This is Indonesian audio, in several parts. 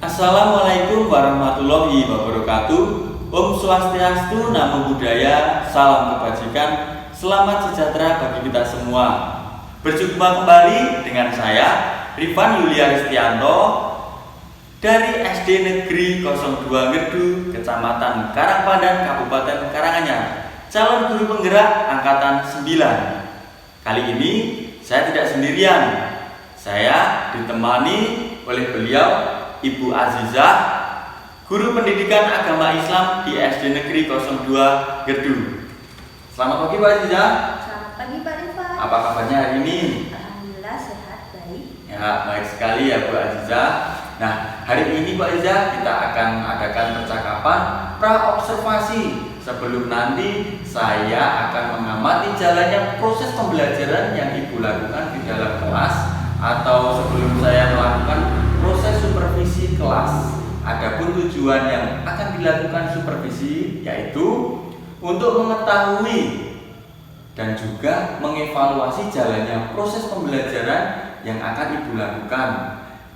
Assalamualaikum warahmatullahi wabarakatuh. Om Swastiastu, Namo Buddhaya, salam kebajikan, selamat sejahtera bagi kita semua. Berjumpa kembali dengan saya, Rifan Yulia Ristianto, dari SD Negeri 02 Ngerdu, Kecamatan Karangpandan, Kabupaten Karanganyar, calon guru penggerak Angkatan 9. Kali ini saya tidak sendirian, saya ditemani oleh beliau, Ibu Azizah, Guru Pendidikan Agama Islam di SD Negeri 02 Gerdu. Selamat pagi, Pak Azizah. Selamat pagi, Pak Rifan. Apa kabarnya hari ini? Alhamdulillah sehat, baik. Ya, baik sekali ya Bu Azizah. Nah, hari ini Pak Azizah kita akan adakan percakapan pra-observasi sebelum nanti saya akan mengamati jalannya proses pembelajaran yang Ibu lakukan di dalam kelas, atau sebelum saya melakukan proses supervisi kelas. Adapun tujuan yang akan dilakukan supervisi yaitu untuk mengetahui dan juga mengevaluasi jalannya proses pembelajaran yang akan Ibu lakukan.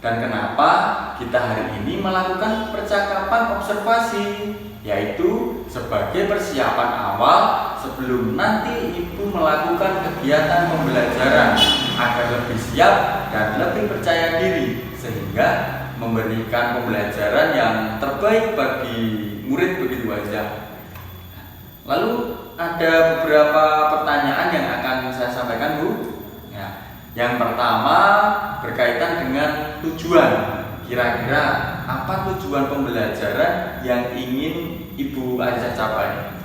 Dan kenapa kita hari ini melakukan percakapan observasi, yaitu sebagai persiapan awal sebelum nanti Ibu melakukan kegiatan pembelajaran agar lebih siap dan lebih percaya diri, sehingga memberikan pembelajaran yang terbaik bagi murid, begitu aja. Lalu ada beberapa pertanyaan yang akan saya sampaikan, Bu. Ya. Yang pertama berkaitan dengan tujuan. Kira-kira apa tujuan pembelajaran yang ingin Ibu Azizah capai?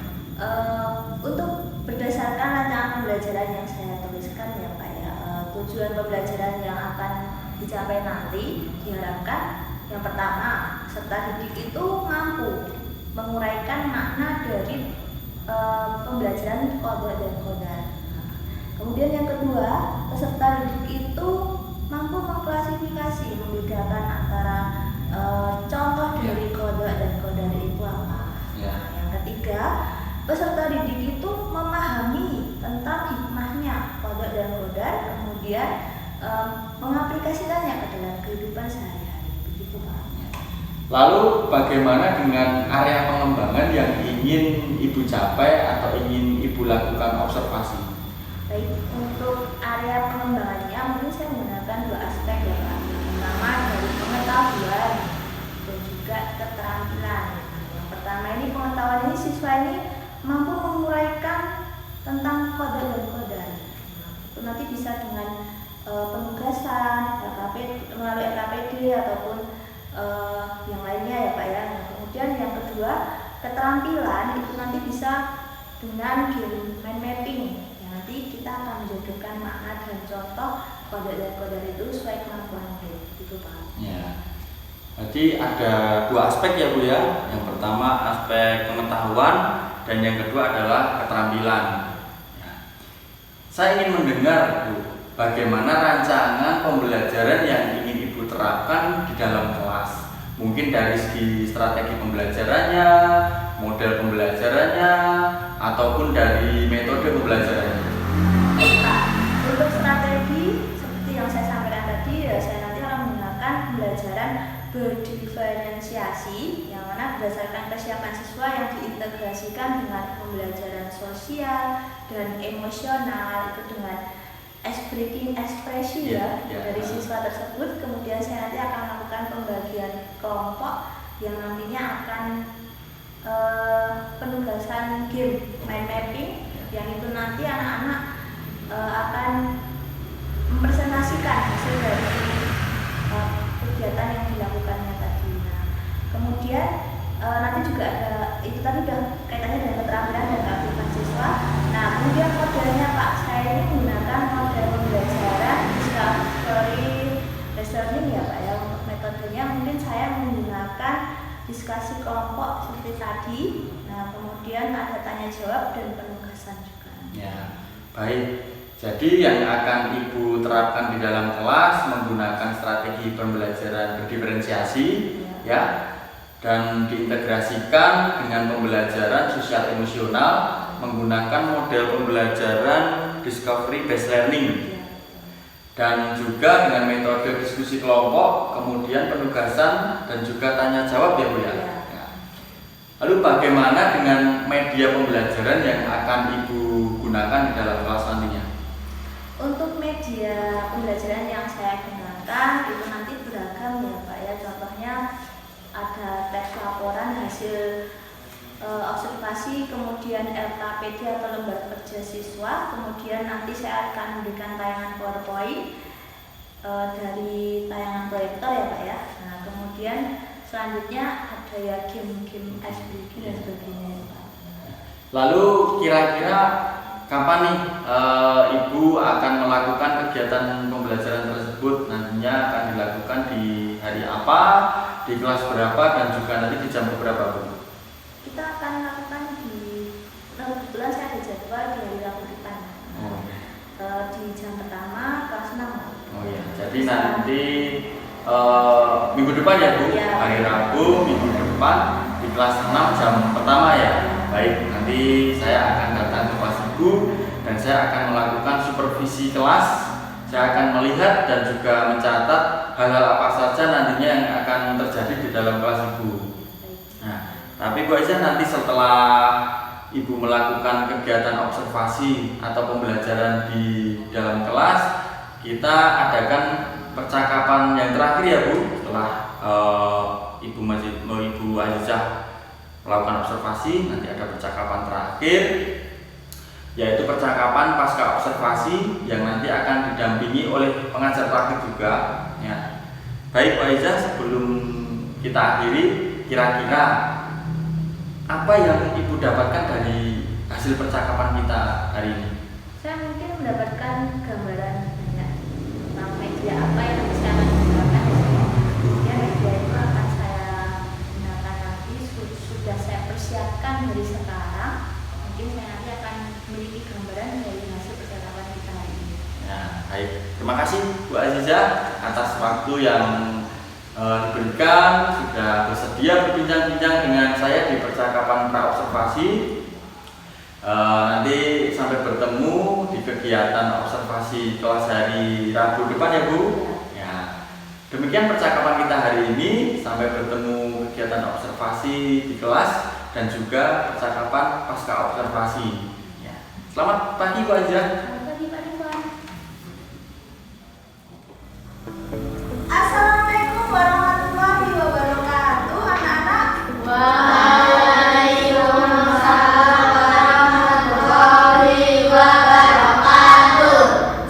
Untuk berdasarkan rancangan pembelajaran yang saya tuliskan ya Pak ya, tujuan pembelajaran yang akan dicapai nanti diharapkan yang pertama, peserta didik itu mampu menguraikan makna dari pembelajaran qadha dan qadar. Kemudian yang kedua, peserta didik itu mampu mengklasifikasi, membedakan antara contoh dari qadha dan qadar itu apa. Yang ketiga, peserta didik itu memahami tentang hikmahnya qadha dan qadar, kemudian mengaplikasikannya ke dalam kehidupan sehari-hari. Begitu Pak. Lalu bagaimana dengan area pengembangan yang ingin Ibu capai atau ingin Ibu lakukan observasi? Baik, untuk area pengembangannya mungkin saya menggunakan dua aspek ya Pak. Pertama dari pengetahuan dan juga keterampilan. Yang pertama ini pengetahuan, ini siswa ini mampu menguraikan tentang qadha dan qadar. Itu nanti bisa dengan penugasan, melalui LKPD ataupun yang lainnya ya Pak ya. Nah, kemudian yang kedua, keterampilan itu nanti bisa dengan game mind mapping. Nanti kita akan menjodohkan makna dan contoh qadha dan qadar itu sesuai kemampuan murid. Itu Pak. Ya. Jadi ada dua aspek ya Bu ya. Yang pertama aspek pengetahuan dan yang kedua adalah keterampilan. Ya. Saya ingin mendengar Bu, bagaimana rancangan pembelajaran yang ingin Ibu terapkan di dalam kelas. Mungkin dari segi strategi pembelajarannya, model pembelajarannya, ataupun dari metode pembelajarannya. Baik Pak, untuk strategi seperti yang saya sampaikan tadi ya, saya nanti akan menggunakan pembelajaran berdiferensiasi yang mana berdasarkan kesiapan siswa yang diintegrasikan dengan pembelajaran sosial dan emosional, itu dengan breaking ekspresi dari siswa tersebut. Kemudian saya nanti akan melakukan pembagian kelompok yang nantinya akan penugasan game mind mapping, yang itu nanti anak-anak akan mempresentasikan hasil dari kegiatan yang dilakukannya tadi. Nah, kemudian nanti juga ada, itu tadi udah kaitannya dengan keterampilan dan keaktifan siswa. Nah, kemudian modelnya Pak, saya ini menggunakan model pembelajaran discovery learning ya Pak ya. Untuk metodenya mungkin saya menggunakan diskusi kelompok seperti tadi. Nah, kemudian ada tanya jawab dan penugasan juga. Ya, baik. Jadi yang akan Ibu terapkan di dalam kelas menggunakan strategi pembelajaran berdiferensiasi ya, dan diintegrasikan dengan pembelajaran sosial emosional menggunakan model pembelajaran discovery based learning, dan juga dengan metode diskusi kelompok, kemudian penugasan gagasan dan juga tanya jawab ya Bu ya. Ya. Ya. Lalu bagaimana dengan media pembelajaran yang akan Ibu gunakan di dalam kelas nantinya? Untuk media pembelajaran yang saya gunakan itu nanti beragam ya Pak ya. Contohnya ada teks laporan hasil observasi, kemudian LKPD atau lembar kerja siswa, kemudian nanti saya akan memberikan tayangan PowerPoint dari tayangan proyektor ya Pak ya. Nah kemudian selanjutnya ada ya game-game SBG dan sebagainya ya Pak. Lalu kira-kira kapan nih Ibu akan melakukan kegiatan pembelajaran tersebut? Nantinya akan dilakukan di hari apa, di kelas berapa, dan juga nanti di jam berapa Bu? Kita akan lakukan kebetulan saya ada jadwal di hari Rabu depan. Oh. Di jam pertama kelas 6. Oh ya, jadi nanti minggu depan ya Bu, Ya. hari Rabu minggu depan di kelas 6 jam pertama ya. Baik, nanti saya akan datang ke kelas Ibu dan saya akan melakukan supervisi kelas. Saya akan melihat dan juga mencatat hal-hal apa saja nantinya yang akan terjadi di dalam kelas Ibu. Nah, tapi Bu Aisyah nanti setelah Ibu melakukan kegiatan observasi atau pembelajaran di dalam kelas, kita adakan percakapan yang terakhir ya Bu. Setelah Ibu Azizah melakukan observasi, nanti ada percakapan terakhir, yaitu percakapan pasca observasi yang nanti akan didampingi oleh pengajar praktik juga. Ya. Baik Bu Aisyah, sebelum kita akhiri, kira-kira apa yang Ibu dapatkan dari hasil percakapan kita hari ini? Saya mungkin mendapatkan gambaran banyak tentang media apa yang nanti saya akan gunakan di sini. Kemudian media itu akan saya gunakan nanti, sudah saya persiapkan dari sekarang. Mungkin saya nanti akan memiliki gambaran dari hasil percakapan kita hari ini. Nah, baik. Terima kasih Bu Azizah atas waktu yang diberikan, sudah bersedia berbincang-bincang dengan saya di percakapan pra-observasi. Nanti sampai bertemu di kegiatan observasi kelas hari Rabu depan ya Bu. Ya. Demikian percakapan kita hari ini. Sampai bertemu kegiatan observasi di kelas dan juga percakapan pasca observasi. Ya. Selamat pagi Bu Azizah. Selamat pagi Pak Rifan. Assalamualaikum warahmatullahi wabarakatuh, anak-anak.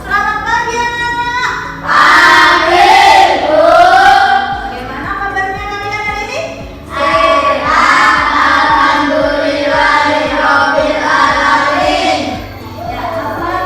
Selamat pagi, anak-anak. Bagaimana kabarnya kalian hari ini? Ya, hafal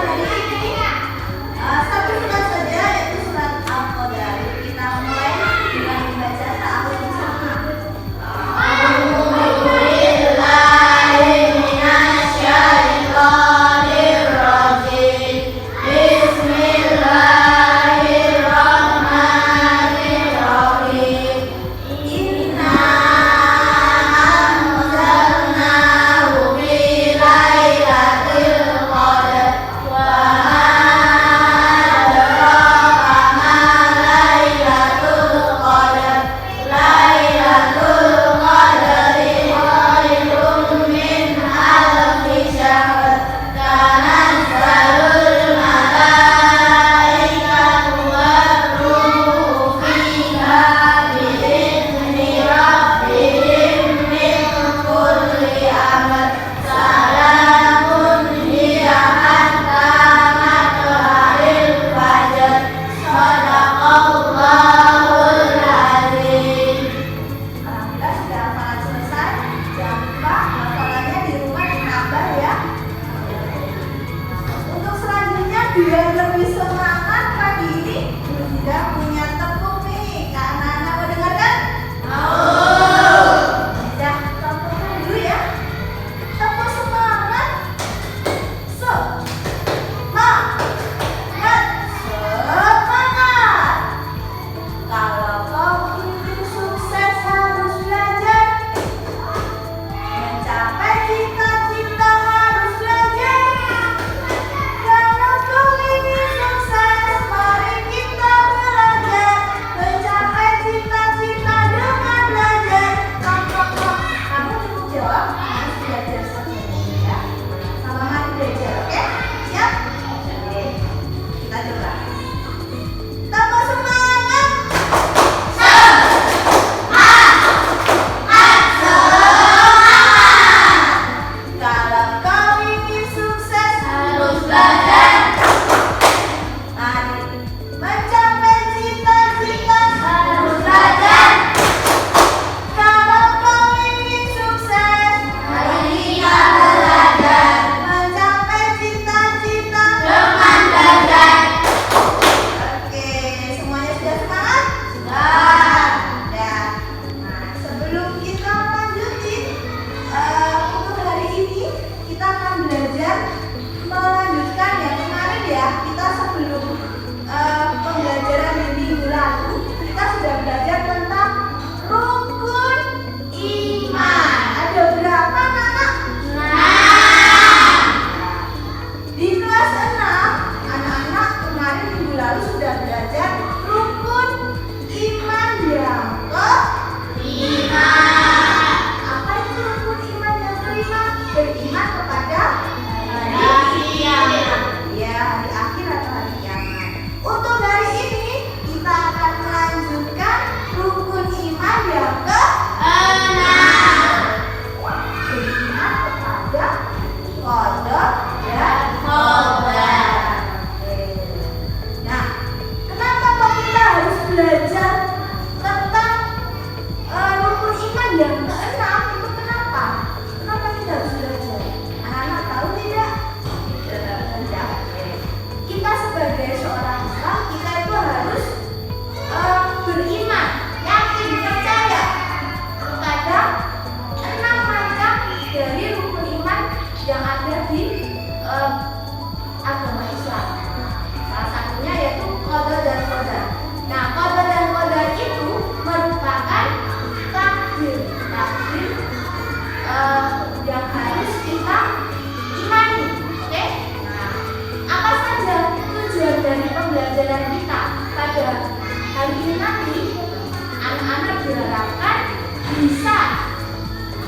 bisa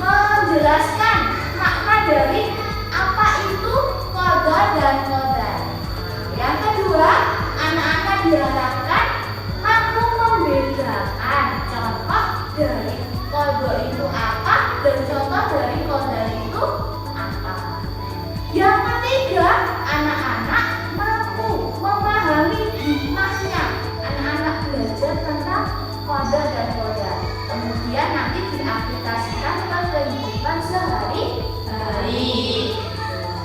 menjelaskan makna dari apa itu qadha dan qadar. Yang kedua, anak-anak diharapkan mampu membedakan contoh dari qadha itu apa dan contoh dari qadar itu apa. Yang ketiga, anak-anak mampu memahami hikmahnya. Anak-anak belajar tentang qadha dan qadar, kemudian nanti diaplikasikan ke kehidupan sehari-hari.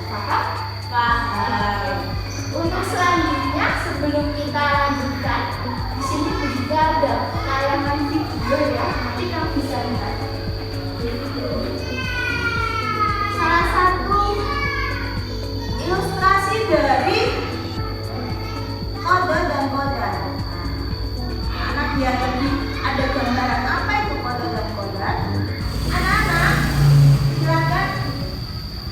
Paham? Paham. Untuk selanjutnya, sebelum kita lanjutkan, di sini juga ada tayangan video ya, nanti kamu bisa lihat. Salah satu Ilustrasi dari qadha dan qadar. Anak biar lebih ada gambaran apa itu qadha dan qadar. Anak-anak silakan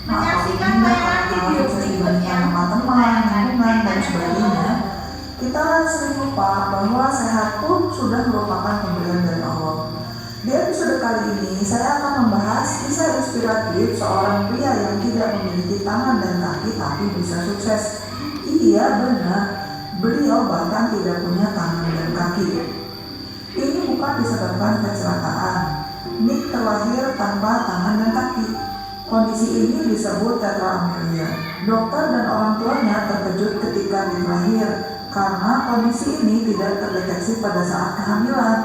menyaksikan tayangan video berikutnya. Teman-teman, lingkungan, dan sebagainya, kita sering lupa bahwa sehat pun sudah merupakan pemberian dari Allah. Di episode kali ini, saya akan membahas kisah inspiratif seorang pria yang tidak memiliki tangan dan kaki tapi bisa sukses. Iya benar, beliau bahkan tidak punya tangan dan kaki. Ini bukan disebabkan kecelakaan. Nick terlahir tanpa tangan dan kaki. Kondisi ini disebut tetraamelia. Dokter dan orang tuanya terkejut ketika Nick lahir karena kondisi ini tidak terdeteksi pada saat kehamilan.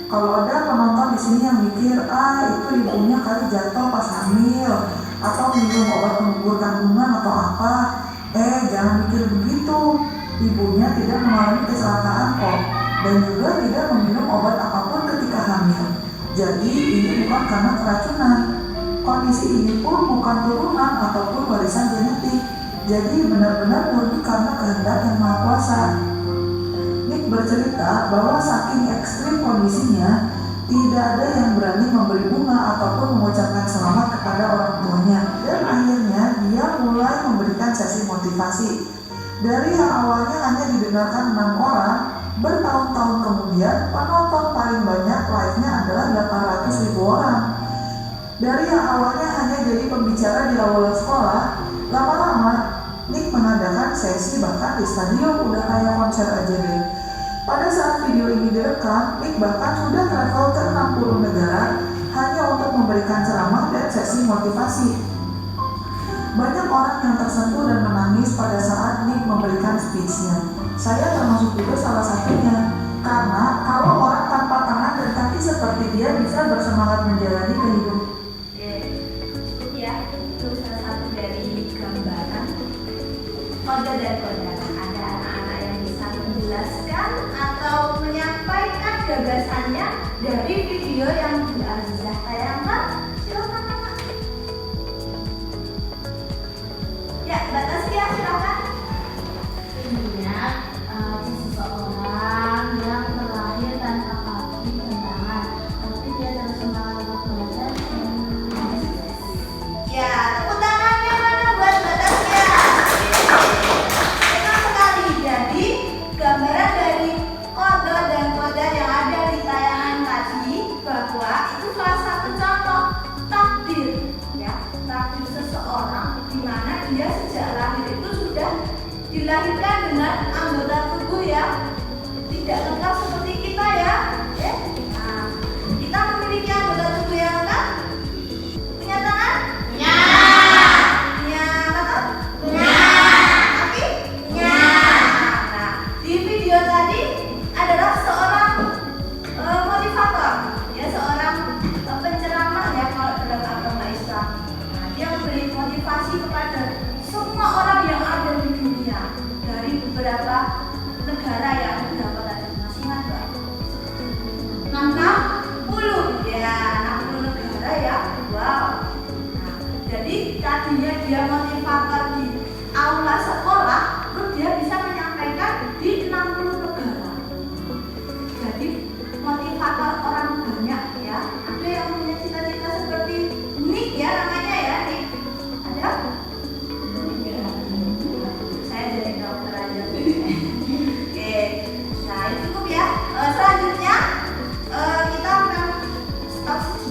Kalau ada penonton di sini yang mikir, itu ibunya kali jatuh pas hamil atau minum obat penggugur kandungan atau apa, jangan mikir begitu. Ibunya tidak mengalami kecelakaan kok, dan juga tidak meminum obat apapun ketika hamil. Jadi ini bukan karena keracunan. Kondisi ini pun bukan turunan ataupun warisan genetik. Jadi benar-benar murni karena kehendak Yang Maha Kuasa. Nick bercerita bahwa saking ekstrim kondisinya, tidak ada yang berani memberi bunga ataupun mengucapkan selamat kepada orang tuanya. Dan akhirnya dia mulai memberikan sesi motivasi. Dari yang awalnya hanya didengarkan 6 orang, bertahun-tahun kemudian penonton paling banyak live-nya adalah 800.000 orang. Dari yang awalnya hanya jadi pembicara di aula sekolah, lama-lama Nick mengadakan sesi bahkan di stadion, udah kayak konser aja deh. Pada saat video ini direkam, Nick bahkan sudah travel ke 60 negara hanya untuk memberikan ceramah dan sesi motivasi. Banyak orang yang tersentuh dan menangis pada saat Nick memberikan speech-nya. Saya termasuk juga salah satunya. Karena kalau orang tanpa tangan dan kaki seperti dia bisa bersemangat menjalani kehidupan. cukup ya, itu salah satu dari gambaran qadha dan qadar. Ada anak-anak yang bisa menjelaskan Atau menyampaikan gagasannya dari video yang Bu Azizah tayangkan. Silakan anak. Ya, Mbak Taskia silakan. intinya seseorang yang terlahir tanpa kaki dan tangan, tapi dia terus semangat untuk belajar dan sukses. Ya, tepuk tangannya mana buat Mbak Taskia. Senang sekali. Jadi, gambaran dari qadha dan qadar yang ada di tayangan tadi bahwa itu salah satu contoh takdir, ya, takdir seseorang di mana dia sejak lahir itu sudah dilahirkan dengan anggota tubuh yang tidak lengkap seperti kita ya. Nah, kita memiliki anggota tubuh yang lengkap. Punya tangan? Punya. Punya mata? Punya. Kaki? Punya. Nah, di video tadi adalah seorang motivator, ya, seorang penceramah ya kalau dalam agama Islam. Nah, dia memberi motivasi kepada semua orang yang ada di dunia dari beberapa negara yang dapat ada masing-masing, Mbak. 60 ya, 60 negara ya. Wow. Nah, jadi tadinya dia motivator di aula sekolah, terus dia bisa menyampaikan di 60 negara. Jadi motivator orang banyak ya. Ada yang punya cita-cita seperti Nick ya, namanya ya Nick. Ada? Saya jadi dokter aja. Oke, nah itu cukup ya. Selanjutnya kita akan stop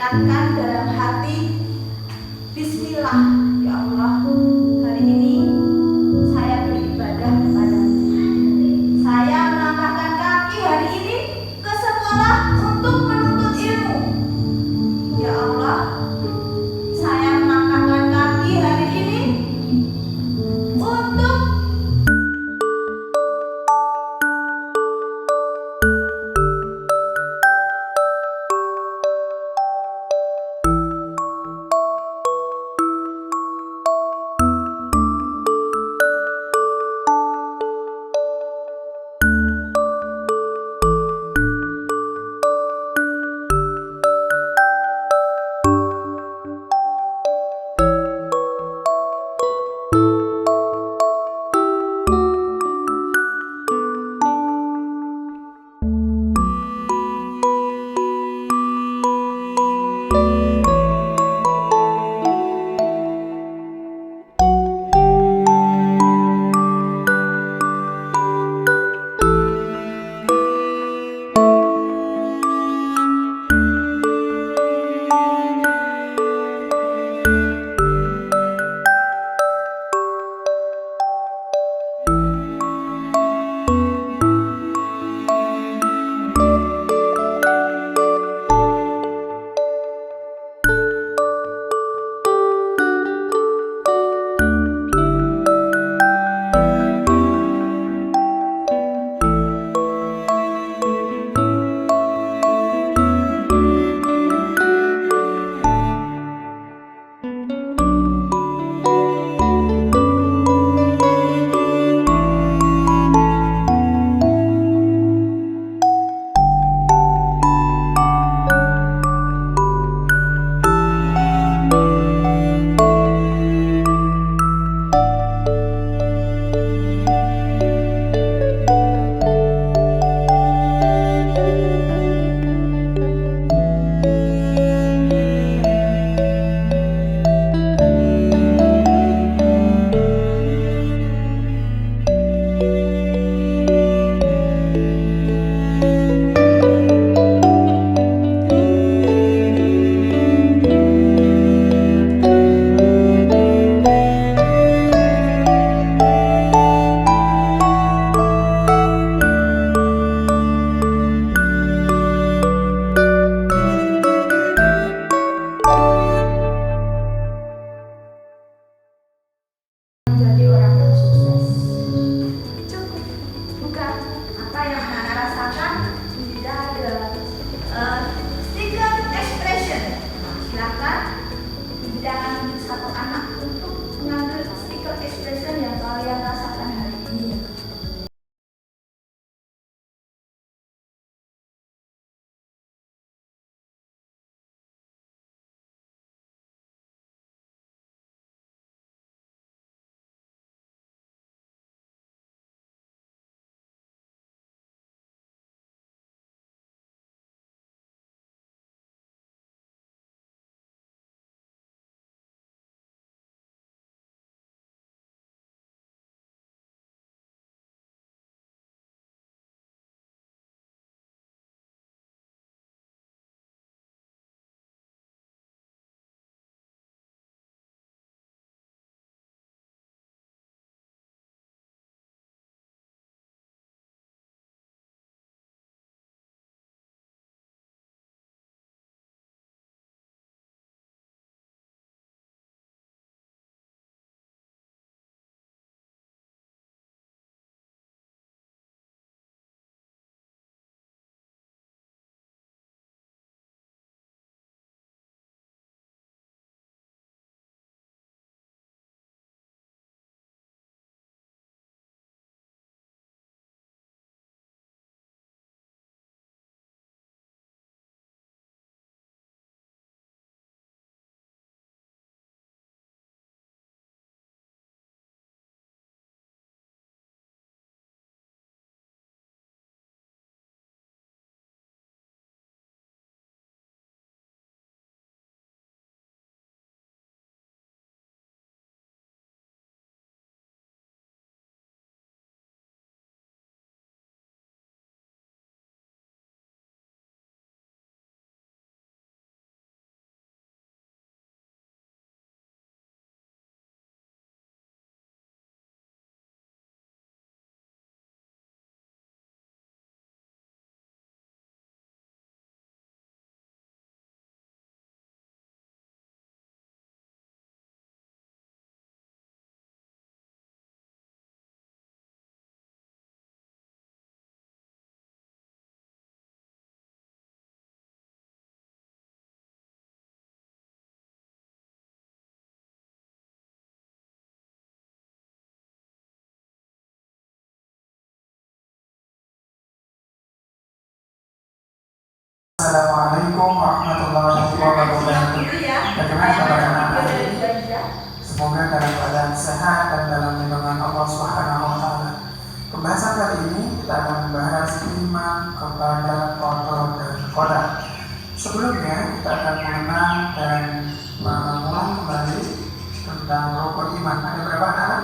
niatkan dalam hati, Bismillah, ya Allah, hari ini saya beribadah kepadamu. Saya melangkahkan kaki hari ini ke sekolah untuk menuntut ilmu. Ya Allah, saya melangkahkan kaki hari ini untuk Assalamualaikum warahmatullahi wabarakatuh. Bagaimana kabar anak-anak? Semoga dalam keadaan sehat dan dalam lindungan Allah Subhanahu wa Ta'ala. Pembahasan kali ini kita akan membahas iman kepada qada dan qadar. Sebelumnya kita akan mengenal dan mengulang kembali tentang rukun iman. Ada berapa anak?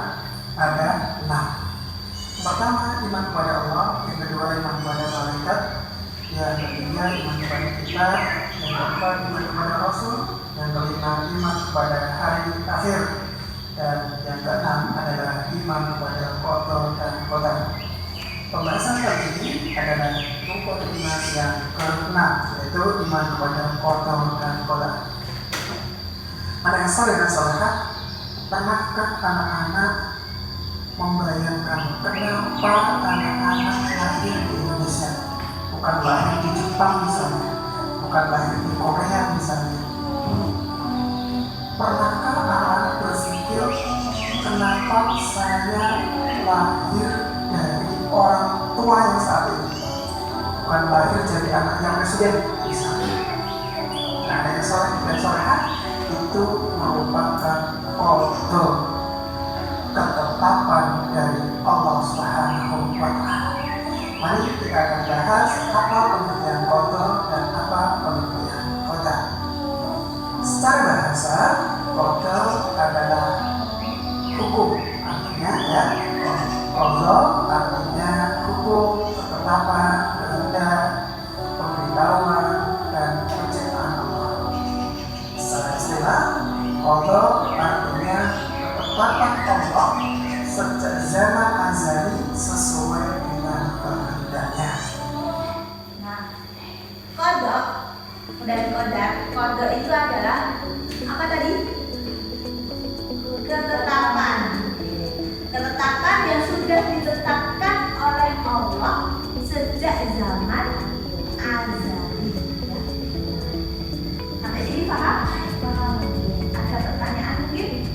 Ada 6. Pertama, iman kepada Allah. Yang kedua, iman kepada malaikat. Yang ketiga, iman kepada kita. Yang keempat, iman kepada Rasul. Yang kelima, iman kepada hari akhir. Dan yang keenam adalah iman kepada qada dan qadar. Pembahasan kali ini adalah rukun iman yang ke-6, yaitu iman kepada qada dan qadar. Anak yang saleh dan salehah, pernahkah anak-anak membayangkan kenapa anak-anak lahir di Indonesia? Bukan lahir di Jepang misalnya, bukan lahir di Korea misalnya. Pernahkah anak-anak berpikir kenapa saya lahir dari orang tua yang saat ini, bukan lahir jadi anak yang presiden misalnya? Nah, yang soleh dan solehah itu merupakan qada, ketetapan dari Allah Subhanahu wa Ta'ala. Mari kita akan bahas apa pengertian qada dan apa pengertian qadar. Secara bahasa, qada adalah hukum, artinya ya, qada artinya hukum, ketetapan, kehendak, pemberitahuan dan penciptaan Allah. Secara istilah, qada artinya ketetapan Allah sejak zaman azali sesuai dengan kehendaknya. Nah, qada dan qadar. Qada itu adalah apa tadi? Ketetapan. Ketetapan yang sudah ditetapkan oleh Allah sejak zaman azali. Ya. Sampai sini paham? Paham. Ada pertanyaan mungkin?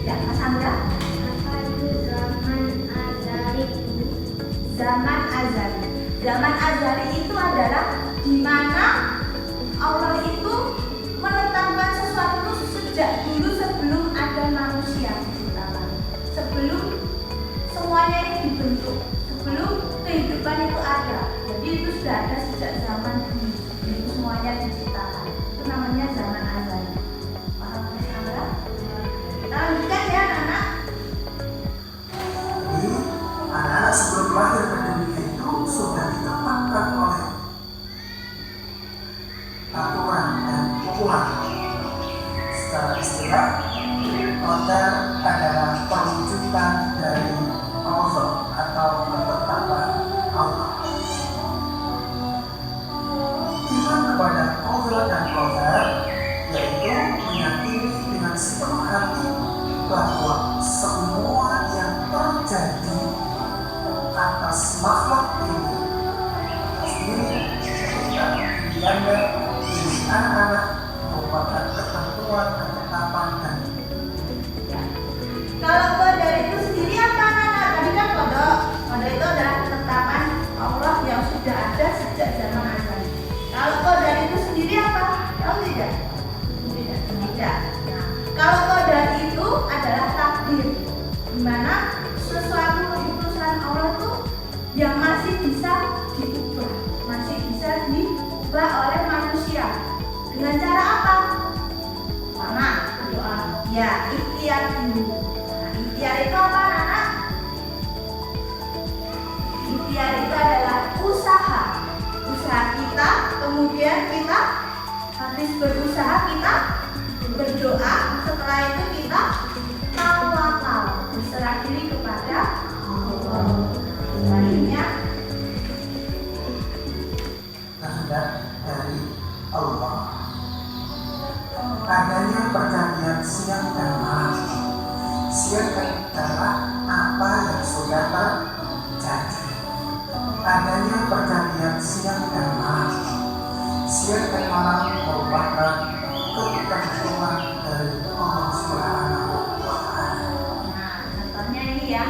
Ya, Mas Andra. Apa itu zaman azali? Zaman azali. Zaman azali itu adalah di mana Allah itu menetapkan sesuatu sejak dulu sebelum ada manusia diciptakan. Sebelum semuanya ini dibentuk, sebelum kehidupan itu ada. Jadi itu sudah ada sejak zaman dulu. Jadi semuanya diciptakan. Itu namanya zaman azali. Paham Mas Andra? Kita lanjutkan ya anak-anak. Jadi anak-anak sebelum lahir ke dunia itu sudah ditetapkan oleh aturan dan ukuran. Secara istilah, qadar adalah perwujudan dari qada atau ketetapan Allah. Iman kepada qada dan qadar yaitu meyakini dengan sepenuh hati bahwa semua yang terjadi atas makhluk ini pasti ketika dianda di anak-anak merupakan ketentuan, ketetapan dan Kalau qadar itu sendiri apa anak-anak? Tadi kan qada. Qada itu adalah ketetapan Allah yang sudah ada sejak zaman azali. Kalau qadar itu sendiri apa? Tahu tidak? Tidak. Nah, kalau qadar itu adalah takdir, di mana sesuatu keputusan Allah itu yang masih bisa diubah, masih bisa diubah oleh manusia. Dengan cara apa? Pertama, doa. Ya, ikhtiar dulu. Nah, ikhtiar itu apa, anak? Ikhtiar itu adalah usaha. Usaha kita, kemudian kita habis berusaha kita berdoa, setelah itu kita tawakal, berserah diri kepada Allah. Selanjutnya kehendak dari Allah. Adanya pergantian siang dan malam. Siang adalah apa yang sudah terjadi. Adanya pergantian siang dan malam. Siang dan malam merupakan ketentuan dari Allah Subhanahu wa Ta'ala. Nah, contohnya ini ya.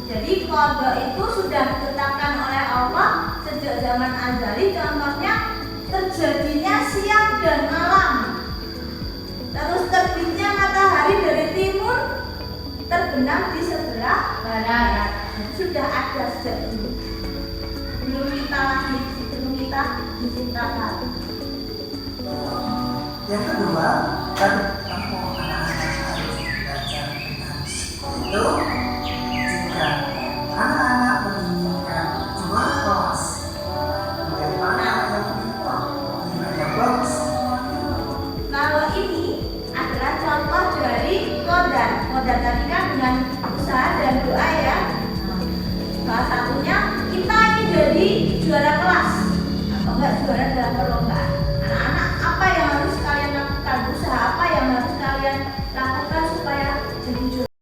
Jadi qada itu sudah ditetapkan oleh Allah sejak zaman azali. Contohnya terjadinya siang dan malam. Terus terbitnya matahari dari timur, terbenam di sebelah barat. Sudah ada sejak dulu. Belum kita diciptakan. Yang kedua, kan kamu anak-anak harus belajar dengan itu. Jika anak-anak menginginkan juara kelas, menjadi anak yang pintar, nilai yang bagus. Kalau ini adalah contoh dari Kodan. Kodan tadi kan dengan usaha dan doa ya. Salah satunya kita ingin jadi juara kelas atau enggak juara dalam perlombaan. Anak-anak, apa yang harus kalian lakukan? Usaha apa yang harus kalian lakukan supaya jadi juara?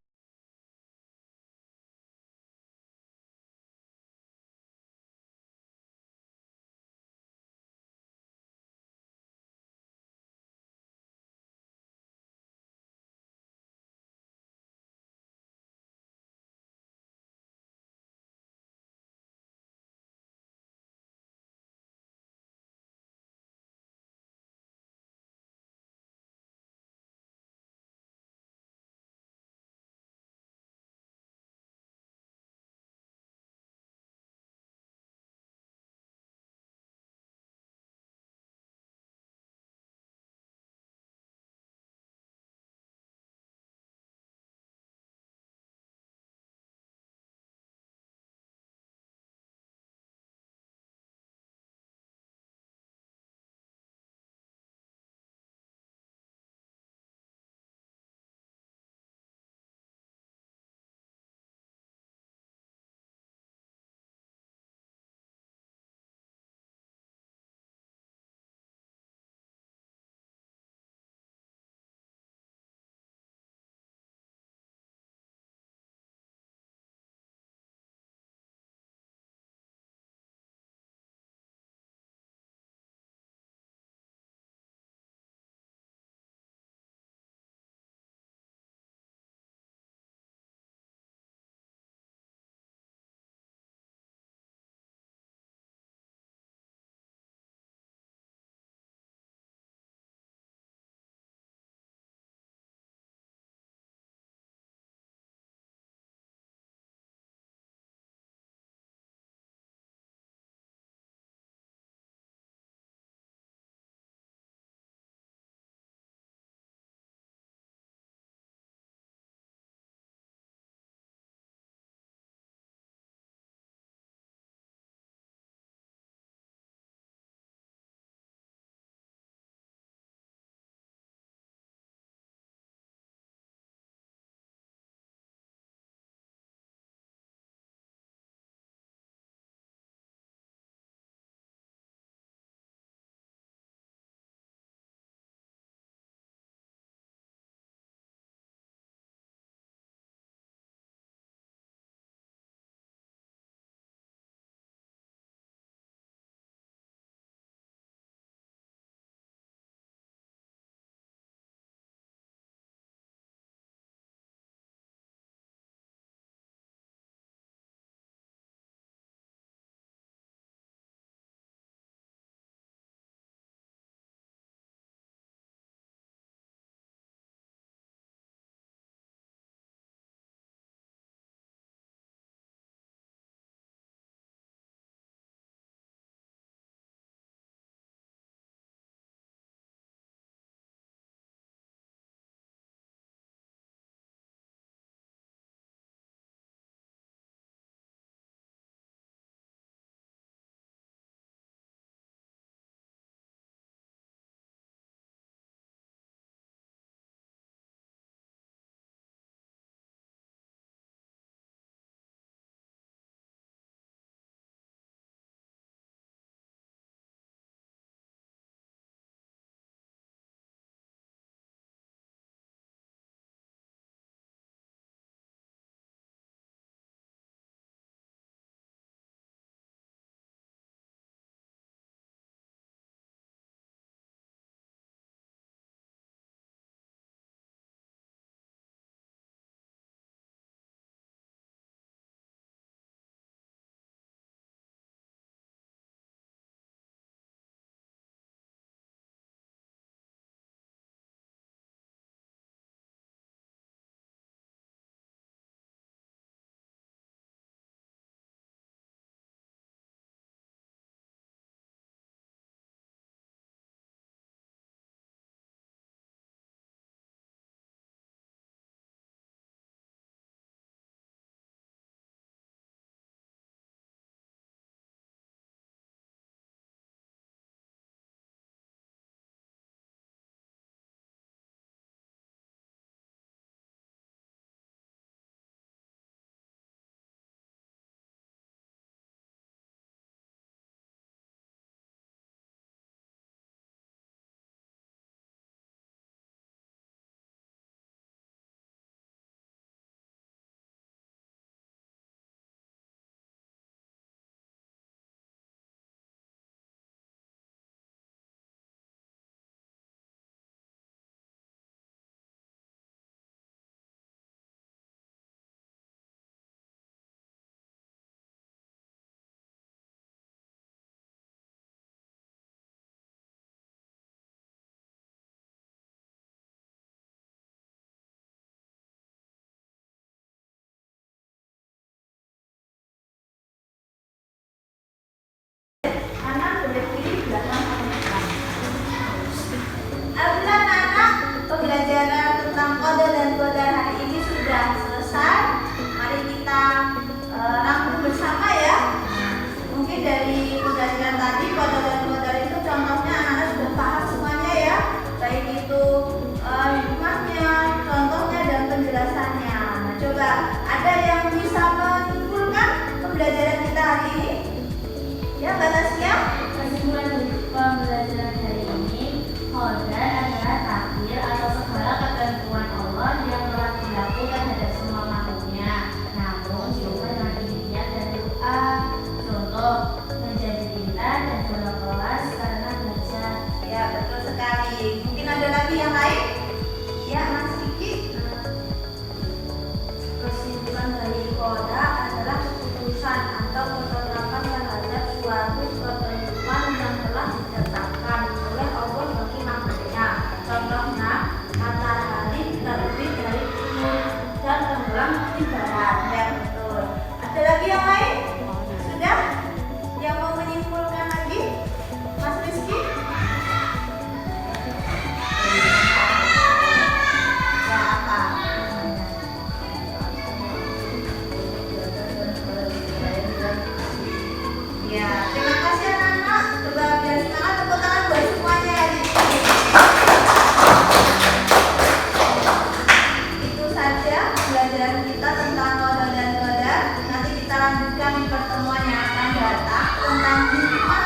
pertemuan yang akan datang tentang hikmah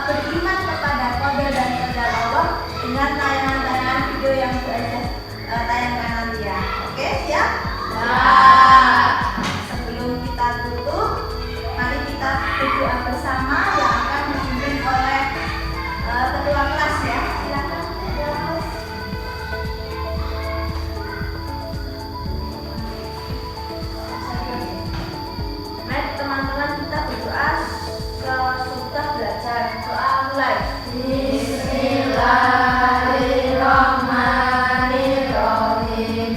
beriman kepada qada dan qadar Allah dengan tayangan-tayangan video yang tayangkan nanti ya. Oke, siap? Sebelum kita tutup, mari kita berdoa bersama yang akan dipimpin oleh ketua kelas ya. Silakan ketua kelas. Mari teman-teman kita berdoa sesudah belajar. Doa mulai. Bismillahirrahmanirrahim.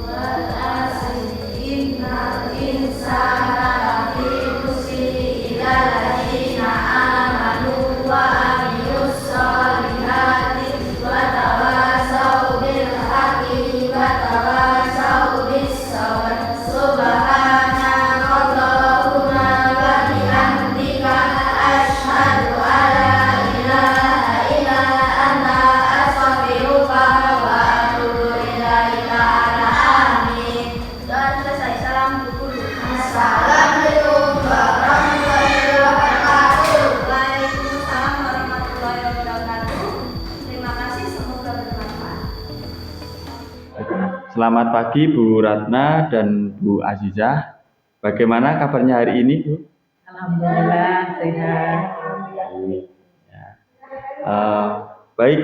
Wal asri innal insana lafi khusri illa alladziina aamanu wa amilus solihati wa tawasaw bil haqqi wa tawasaw bis sabr. Subhanakallahumma wa bihamdika asyhadu an la ilaha illa anta astaghfiruka wa atubu ilaika. Amin. Dan selesai. Salam guru. Assalamualaikum warahmatullahi wabarakatuh. Waalaikumsalam warahmatullahi wabarakatuh. Terima kasih, semoga bermanfaat. Selamat pagi Bu Ratna dan Bu Azizah. Bagaimana kabarnya hari ini, Bu? Alhamdulillah sehat. Ya. Baik,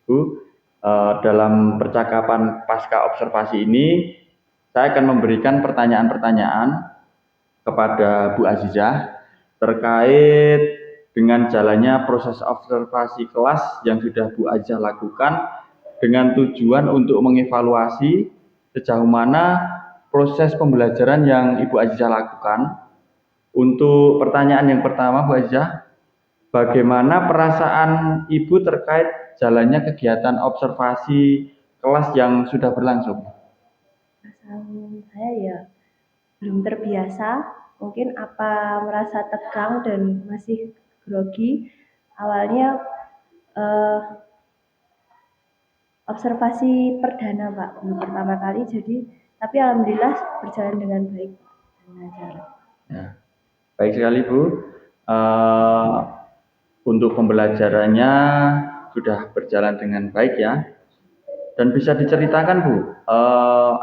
Bu. Dalam percakapan pasca observasi ini, saya akan memberikan pertanyaan-pertanyaan kepada Bu Azizah terkait dengan jalannya proses observasi kelas yang sudah Bu Azizah lakukan dengan tujuan untuk mengevaluasi sejauh mana proses pembelajaran yang Ibu Azizah lakukan. Untuk pertanyaan yang pertama, Bu Azizah, bagaimana perasaan Ibu terkait jalannya kegiatan observasi kelas yang sudah berlangsung? Perasaan saya ya belum terbiasa, mungkin merasa tegang dan masih grogi. Awalnya observasi perdana Pak, belum pertama kali, tapi alhamdulillah berjalan dengan baik dan lancar. Ya. Baik sekali Bu. Untuk pembelajarannya sudah berjalan dengan baik ya. Dan bisa diceritakan Bu,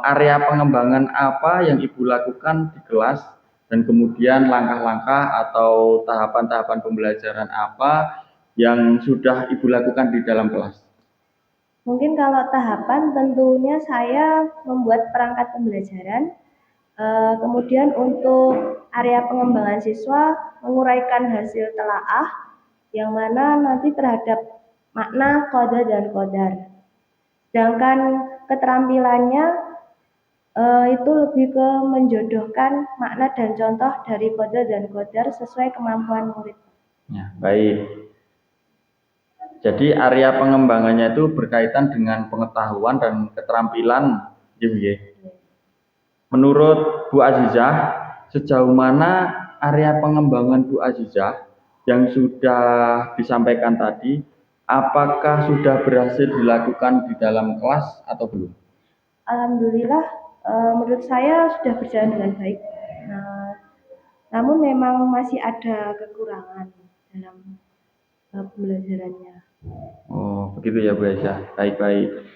area pengembangan apa yang Ibu lakukan di kelas dan kemudian langkah-langkah atau tahapan-tahapan pembelajaran apa yang sudah Ibu lakukan di dalam kelas? Mungkin kalau tahapan tentunya saya membuat perangkat pembelajaran, kemudian untuk area pengembangan siswa menguraikan hasil telaah yang mana nanti terhadap makna qada dan qadar. Sedangkan keterampilannya itu lebih ke menjodohkan makna dan contoh dari qada dan qadar sesuai kemampuan murid. Ya, baik. Jadi area pengembangannya itu berkaitan dengan pengetahuan dan keterampilan, gitu ya. Menurut Bu Azizah, sejauh mana area pengembangan Bu Azizah yang sudah disampaikan tadi, apakah sudah berhasil dilakukan di dalam kelas atau belum? Alhamdulillah, menurut saya sudah berjalan dengan baik. Namun memang masih ada kekurangan dalam pembelajarannya. Oh, begitu ya Bu Aisyah. Baik-baik.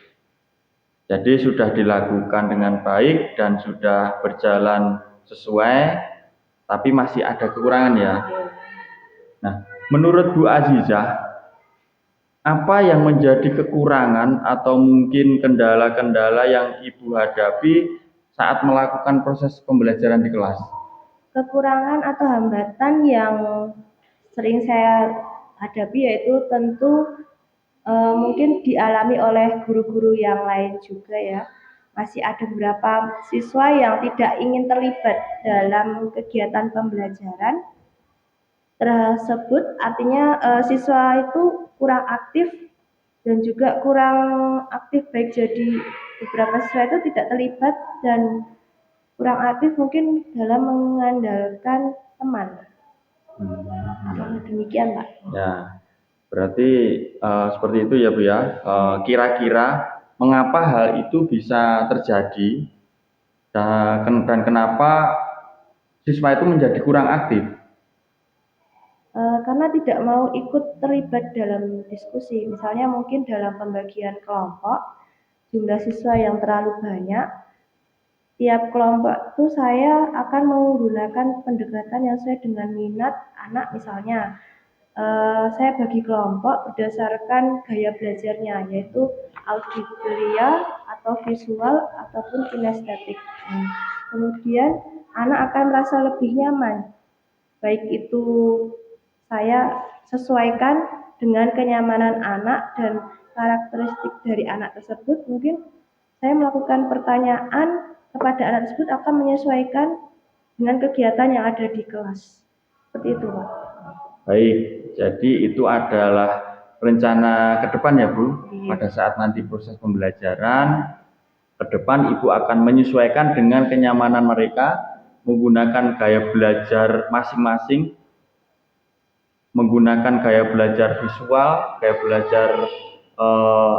Jadi sudah dilakukan dengan baik dan sudah berjalan sesuai, tapi masih ada kekurangan ya. Nah, menurut Bu Azizah, apa yang menjadi kekurangan atau mungkin kendala-kendala yang Ibu hadapi saat melakukan proses pembelajaran di kelas? Kekurangan atau hambatan yang sering saya hadapi yaitu tentu mungkin dialami oleh guru-guru yang lain juga ya. Masih ada beberapa siswa yang tidak ingin terlibat dalam kegiatan pembelajaran tersebut, artinya siswa itu kurang aktif dan juga kurang aktif, baik jadi beberapa siswa itu tidak terlibat dan kurang aktif mungkin dalam mengandalkan teman. Demikian Pak. Ya, berarti seperti itu ya Bu ya. Kira-kira mengapa hal itu bisa terjadi dan kenapa siswa itu menjadi kurang aktif? Karena tidak mau ikut terlibat dalam diskusi. Misalnya mungkin dalam pembagian kelompok, jumlah siswa yang terlalu banyak, tiap kelompok itu saya akan menggunakan pendekatan yang sesuai dengan minat anak. Misalnya saya bagi kelompok berdasarkan gaya belajarnya, yaitu auditoria atau visual ataupun kinestetik. Kemudian anak akan merasa lebih nyaman, baik itu saya sesuaikan dengan kenyamanan anak dan karakteristik dari anak tersebut. Mungkin saya melakukan pertanyaan kepada anak tersebut akan menyesuaikan dengan kegiatan yang ada di kelas. Seperti itu, Pak. Baik, jadi itu adalah rencana ke depan ya Bu. Pada saat nanti proses pembelajaran ke depan, Ibu akan menyesuaikan dengan kenyamanan mereka, menggunakan gaya belajar masing-masing, menggunakan gaya belajar visual, gaya belajar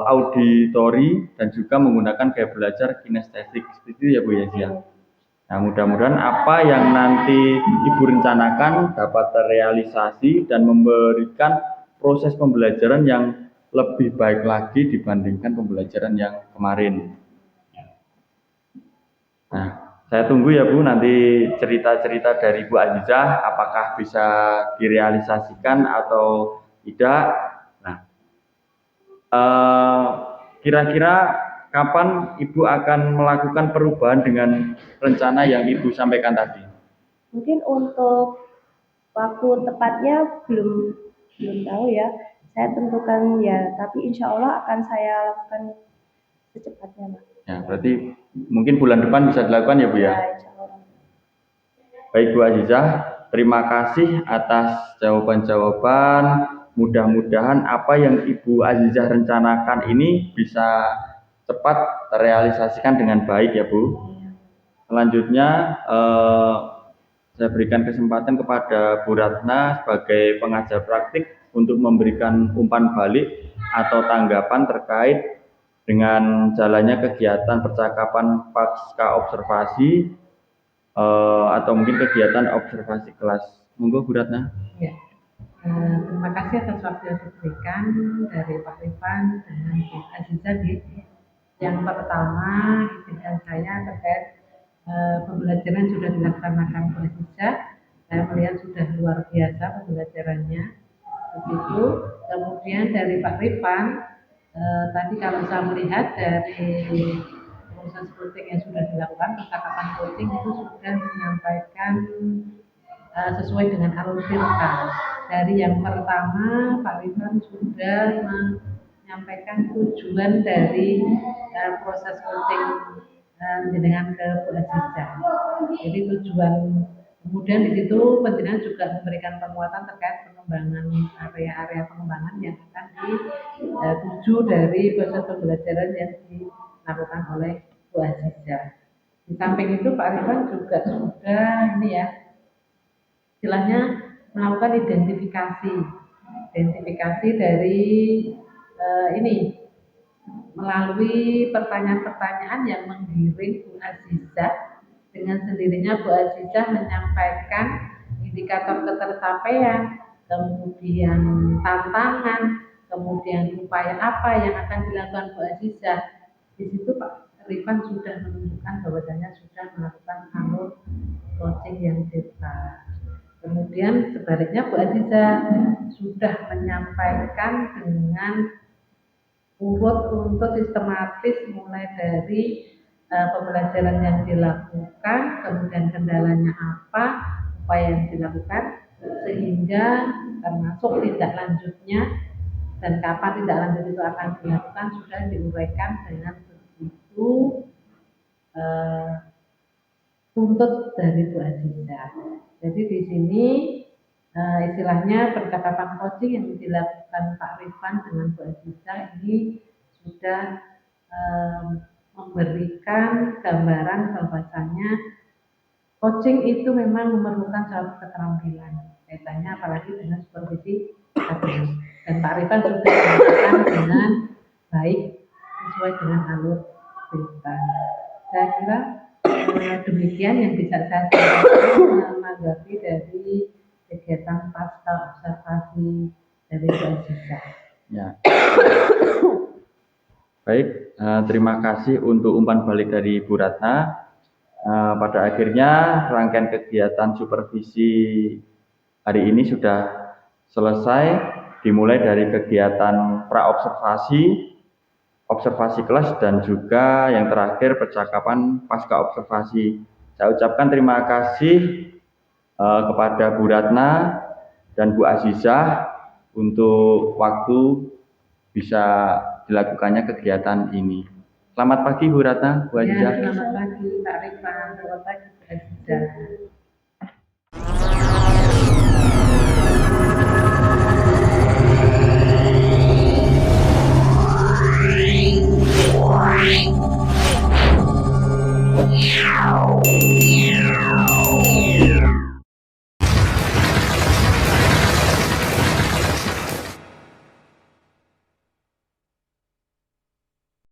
auditori, dan juga menggunakan gaya belajar kinestetik. Seperti itu ya Bu ya. Nah, mudah-mudahan apa yang nanti Ibu rencanakan dapat terrealisasi dan memberikan proses pembelajaran yang lebih baik lagi dibandingkan pembelajaran yang kemarin. Nah, saya tunggu ya Bu nanti cerita-cerita dari Bu Azizah apakah bisa direalisasikan atau tidak. Nah, kira-kira kapan Ibu akan melakukan perubahan dengan rencana yang Ibu sampaikan tadi? Mungkin untuk waktu tepatnya belum tahu ya. Saya tentukan ya, tapi insya Allah akan saya lakukan secepatnya, Pak. Ya, berarti mungkin bulan depan bisa dilakukan ya Bu ya? Insya Allah. Baik Bu Azizah, terima kasih atas jawaban-jawaban. Mudah-mudahan apa yang Ibu Azizah rencanakan ini bisa cepat terrealisasikan dengan baik ya Bu. Selanjutnya saya berikan kesempatan kepada Bu Ratna sebagai pengajar praktik untuk memberikan umpan balik atau tanggapan terkait dengan jalannya kegiatan percakapan pasca observasi atau mungkin kegiatan observasi kelas. Monggo Bu Ratna. Ya. Terima kasih atas waktu yang diberikan dari Pak Rifan dengan Bu Azizah. Yang pertama, izinkan saya terkait pembelajaran sudah dilaksanakan Bu Azizah. Saya melihat sudah luar biasa pembelajarannya. Begitu. Kemudian dari Pak Rifan, tadi kalau saya melihat dari proses coaching yang sudah dilakukan, percakapan coaching itu sudah menyampaikan sesuai dengan alur cerita. Dari yang pertama, Pak Rifan sudah menyampaikan tujuan dari proses coaching dengan ke Bu Azizah. Jadi tujuan, kemudian di situ penjenengan juga memberikan penguatan terkait pengembangan area-area pengembangan yang akan dituju dari proses pembelajaran yang dilakukan oleh Bu Azizah. Di samping itu Pak Rifan juga sudah ini ya, istilahnya melakukan identifikasi dari ini melalui pertanyaan-pertanyaan yang menggiring Bu Azizah. Dengan sendirinya Bu Azizah menyampaikan indikator ketercapaian, kemudian tantangan, kemudian upaya apa yang akan dilakukan Bu Azizah. Di situ Pak Rifan sudah menunjukkan bahwasanya sudah melakukan alur coaching yang cerita. Kemudian sebaliknya Bu Azizah sudah menyampaikan dengan urut sistematis mulai dari pembelajaran yang dilakukan, kemudian kendalanya apa, upaya yang dilakukan, sehingga termasuk tindak lanjutnya dan kapan tindak lanjut itu akan dilakukan sudah diuraikan dengan begitu tuntut dari Bu Azizah. Jadi di sini istilahnya percakapan coaching yang dilakukan Pak Rifan dengan Bu Azizah ini sudah memberikan gambaran bahwasanya coaching itu memang memerlukan suatu keterampilan, kaitannya apalagi dengan supervisi tadi. Dan Pak Rifan sudah melakukan dengan baik sesuai dengan alur cerita. Saya kira demikian yang bisa saya sampaikan menanggapi dari kegiatan pasca observasi dari Bu Aziza. Ya. Baik, terima kasih untuk umpan balik dari Bu Ratna. Pada akhirnya rangkaian kegiatan supervisi hari ini sudah selesai, dimulai dari kegiatan pra-observasi, observasi kelas, dan juga yang terakhir percakapan pasca observasi. Saya ucapkan terima kasih kepada Bu Ratna dan Bu Azizah untuk waktu bisa dilakukannya kegiatan ini. Selamat pagi Bu Ratna, Bu Ya, Azizah. selamat pagi Pak Rifan, selamat pagi Bu Aziza.